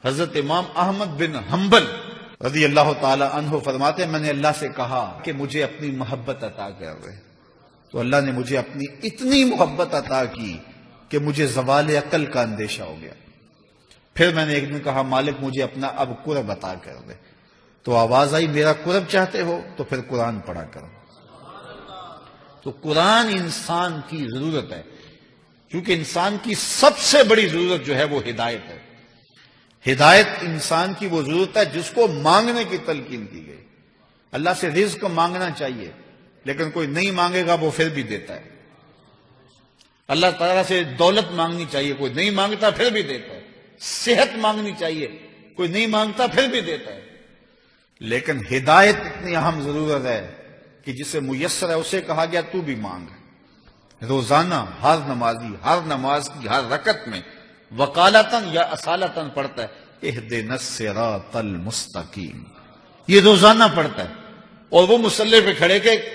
حضرت امام احمد بن حنبل رضی اللہ تعالی عنہ فرماتے ہیں میں نے اللہ سے کہا کہ مجھے اپنی محبت عطا کر دے، تو اللہ نے مجھے اپنی اتنی محبت عطا کی کہ مجھے زوال عقل کا اندیشہ ہو گیا۔ پھر میں نے ایک دن کہا مالک مجھے اپنا اب قرب عطا کر دے، تو آواز آئی میرا قرب چاہتے ہو تو پھر قرآن پڑھا کرو۔ تو قرآن انسان کی ضرورت ہے، کیونکہ انسان کی سب سے بڑی ضرورت جو ہے وہ ہدایت ہے۔ ہدایت انسان کی وہ ضرورت ہے جس کو مانگنے کی تلقین کی گئی۔ اللہ سے رزق مانگنا چاہیے، لیکن کوئی نہیں مانگے گا وہ پھر بھی دیتا ہے۔ اللہ تعالیٰ سے دولت مانگنی چاہیے، کوئی نہیں مانگتا پھر بھی دیتا ہے۔ صحت مانگنی چاہیے، کوئی نہیں مانگتا پھر بھی دیتا ہے۔ لیکن ہدایت اتنی اہم ضرورت ہے کہ جسے میسر ہے اسے کہا گیا تو بھی مانگ۔ روزانہ ہر نمازی ہر نماز کی ہر رکعت میں وقالتاً یا اصالتاً پڑھتا ہے اہدنا الصراط المستقیم، یہ روزانہ پڑھتا ہے، اور وہ مصلی پہ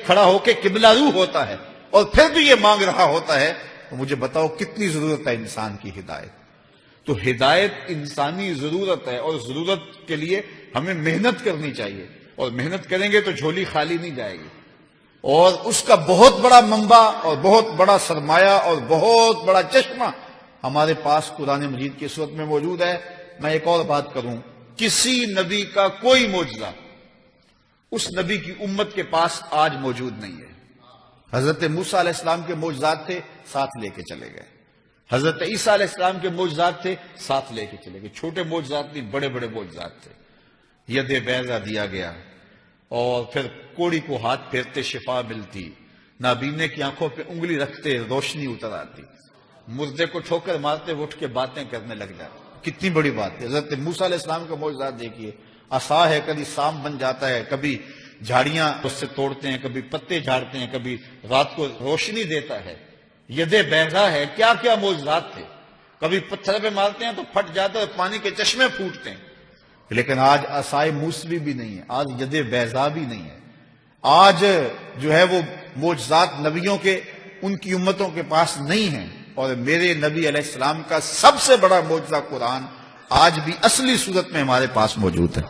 کھڑا ہو کے قبلہ رو ہوتا ہے، اور پھر بھی یہ مانگ رہا ہوتا ہے۔ تو مجھے بتاؤ کتنی ضرورت ہے انسان کی ہدایت۔ تو ہدایت انسانی ضرورت ہے، اور ضرورت کے لیے ہمیں محنت کرنی چاہیے، اور محنت کریں گے تو جھولی خالی نہیں جائے گی۔ اور اس کا بہت بڑا منبع اور بہت بڑا سرمایہ اور بہت بڑا چشمہ ہمارے پاس قرآن مجید کی صورت میں موجود ہے۔ میں ایک اور بات کروں، کسی نبی کا کوئی معجزہ اس نبی کی امت کے پاس آج موجود نہیں ہے۔ حضرت موسیٰ علیہ السلام کے معجزات تھے، ساتھ لے کے چلے گئے۔ حضرت عیسیٰ علیہ السلام کے معجزات تھے، ساتھ لے کے چلے گئے۔ چھوٹے معجزات نہیں، بڑے بڑے معجزات تھے۔ ید بیضا دیا گیا، اور پھر کوڑی کو ہاتھ پھیرتے شفا ملتی، نابینے کی آنکھوں پہ انگلی رکھتے روشنی اتر آتی، مردے کو ٹھوکر مارتے اٹھ کے باتیں کرنے لگ جاتے۔ کتنی بڑی بات ہے۔ حضرت موسیٰ علیہ السلام کا معجزات دیکھیے، عصا ہے کبھی سام بن جاتا ہے، کبھی جھاڑیاں اس سے توڑتے ہیں، کبھی پتے جھاڑتے ہیں، کبھی رات کو روشنی دیتا ہے۔ ید بیضا ہے، کیا کیا معجزات تھے۔ کبھی پتھر پہ مارتے ہیں تو پھٹ جاتا ہے، پانی کے چشمے پھوٹتے ہیں۔ لیکن آج عصائے موسوی بھی نہیں ہے، آج ید بیضا بھی نہیں ہے۔ آج جو ہے وہ معجزات نبیوں کے ان کی امتوں کے پاس نہیں ہیں، اور میرے نبی علیہ السلام کا سب سے بڑا معجزہ قرآن آج بھی اصلی صورت میں ہمارے پاس موجود ہے۔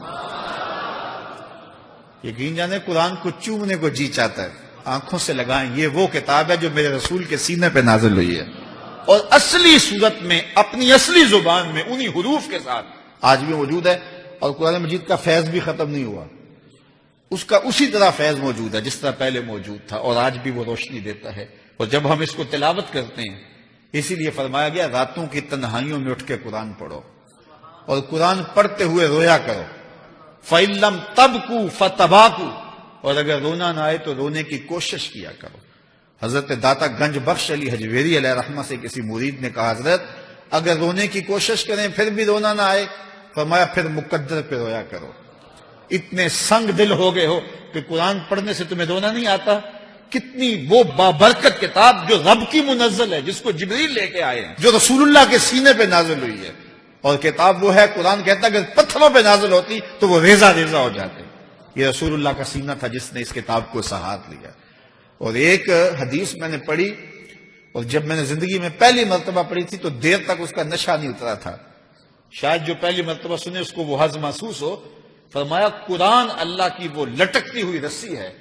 یقین جانے قرآن کو چومنے کو جی چاہتا ہے، آنکھوں سے لگائیں، یہ وہ کتاب ہے جو میرے رسول کے سینے پہ نازل ہوئی ہے، اور اصلی صورت میں اپنی اصلی زبان میں انہی حروف کے ساتھ آج بھی موجود ہے۔ اور قرآن مجید کا فیض بھی ختم نہیں ہوا، اس کا اسی طرح فیض موجود ہے جس طرح پہلے موجود تھا، اور آج بھی وہ روشنی دیتا ہے۔ اور جب ہم اس کو تلاوت کرتے ہیں، اسی لیے فرمایا گیا راتوں کی تنہائیوں میں اٹھ کے قرآن پڑھو، اور قرآن پڑھتے ہوئے رویا کرو۔ فَإِن لَمْ تَبْكُوا فَتَبَاكُوا، اور اگر رونا نہ آئے تو رونے کی کوشش کیا کرو۔ حضرت داتا گنج بخش علی حجویری علیہ رحمہ سے کسی مرید نے کہا حضرت اگر رونے کی کوشش کریں پھر بھی رونا نہ آئے، فرمایا پھر مقدر پہ رویا کرو۔ اتنے سنگ دل ہو گئے ہو کہ قرآن پڑھنے سے تمہیں رونا نہیں آتا؟ کتنی وہ بابرکت کتاب جو رب کی منزل ہے، جس کو جبریل لے کے آئے ہیں، جو رسول اللہ کے سینے پہ نازل ہوئی ہے، اور کتاب وہ ہے، قرآن کہتا ہے اگر پتھروں پہ نازل ہوتی تو وہ ریزہ ریزہ ہو جاتے۔ یہ رسول اللہ کا سینہ تھا جس نے اس کتاب کو سہارا لیا۔ اور ایک حدیث میں نے پڑھی، اور جب میں نے زندگی میں پہلی مرتبہ پڑھی تھی تو دیر تک اس کا نشہ نہیں اترا تھا، شاید جو پہلی مرتبہ سنے اس کو وہ حظ محسوس ہو۔ فرمایا قرآن اللہ کی وہ لٹکتی ہوئی رسی ہے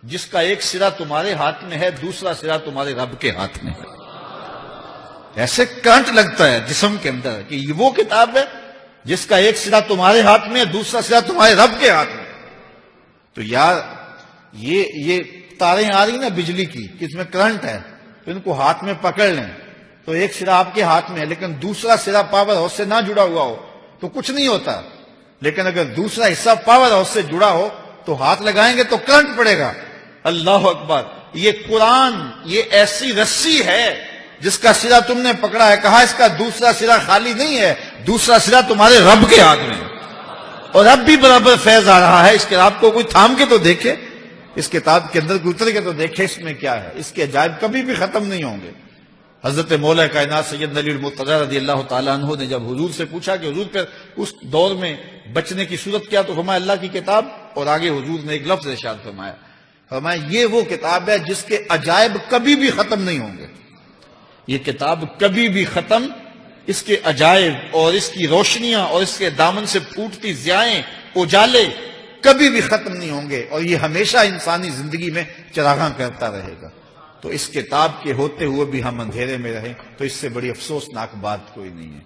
جس کا ایک سرا تمہارے ہاتھ میں ہے، دوسرا سرا تمہارے رب کے ہاتھ میں ہے۔ ایسے کرنٹ لگتا ہے جسم کے اندر کہ یہ وہ کتاب ہے جس کا ایک سرا تمہارے ہاتھ میں ہے، دوسرا سرا تمہارے رب کے ہاتھ میں ہے۔ تو یار یہ تاریں آ رہی نا بجلی کی کہ اس میں کرنٹ ہے، تو ان کو ہاتھ میں پکڑ لیں، تو ایک سرا آپ کے ہاتھ میں ہے، لیکن دوسرا سرا پاور ہاؤس سے نہ جڑا ہوا ہو تو کچھ نہیں ہوتا، لیکن اگر دوسرا حصہ پاور ہاؤس سے جڑا ہو تو ہاتھ لگائیں گے تو کرنٹ پڑے گا۔ اللہ اکبر! یہ قرآن یہ ایسی رسی ہے جس کا سرا تم نے پکڑا ہے، کہا اس کا دوسرا سرا خالی نہیں ہے، دوسرا سرا تمہارے رب کے ہاتھ میں ہے، اور اب بھی برابر فیض آ رہا ہے۔ اس کتاب کو کوئی تھام کے تو دیکھے، اس کتاب کے اندر کوئی اتر کے تو دیکھے اس میں کیا ہے۔ اس کے عجائب کبھی بھی ختم نہیں ہوں گے۔ حضرت مولا کائنات سید علی المرتضیٰ رضی اللہ تعالیٰ عنہ نے جب حضور سے پوچھا کہ حضور پھر اس دور میں بچنے کی صورت کیا، تو فرمایا اللہ کی کتاب، اور آگے حضور نے ایک لفظ ارشاد فرمایا، فرمایا یہ وہ کتاب ہے جس کے عجائب کبھی بھی ختم نہیں ہوں گے۔ یہ کتاب کبھی بھی ختم، اس کے عجائب اور اس کی روشنیاں اور اس کے دامن سے پھوٹتی ضیائیں، اجالے کبھی بھی ختم نہیں ہوں گے، اور یہ ہمیشہ انسانی زندگی میں چراغاں کرتا رہے گا۔ تو اس کتاب کے ہوتے ہوئے بھی ہم اندھیرے میں رہیں تو اس سے بڑی افسوسناک بات کوئی نہیں ہے۔